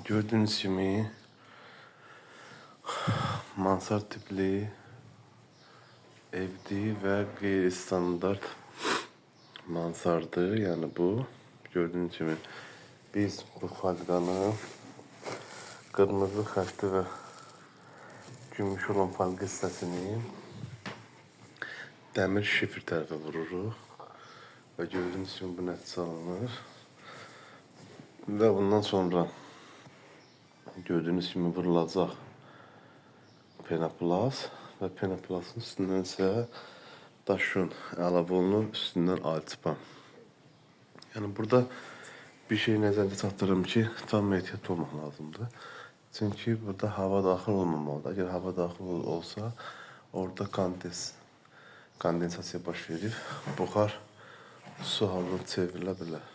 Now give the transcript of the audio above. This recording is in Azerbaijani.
Gördüğünüz gibi mansard tipli evdi ve gayri standart mansardı. Yani bu gördüğünüz gibi biz bu falqanı kırmızı xətti ve gümüş olan falqa hissəsini dəmir şifr tərəfə vururuq və gördüğünüz kimi bu nəticə alınır. Ve bundan sonra gördüğünüz gibi vurulacaq penoplas ve penoplasın üstündən isə daşın əlavə olunur, üstündən alçıpan. Yani burada bir şey nəzərdə çatdırırım ki, tam ehtiyatlı olmaq lazımdır. Çünkü burada hava daxil olmamalıdır. Eğer hava daxil olsa orada kondensasiya baş verir. Buxar su halına çevrilə bilər.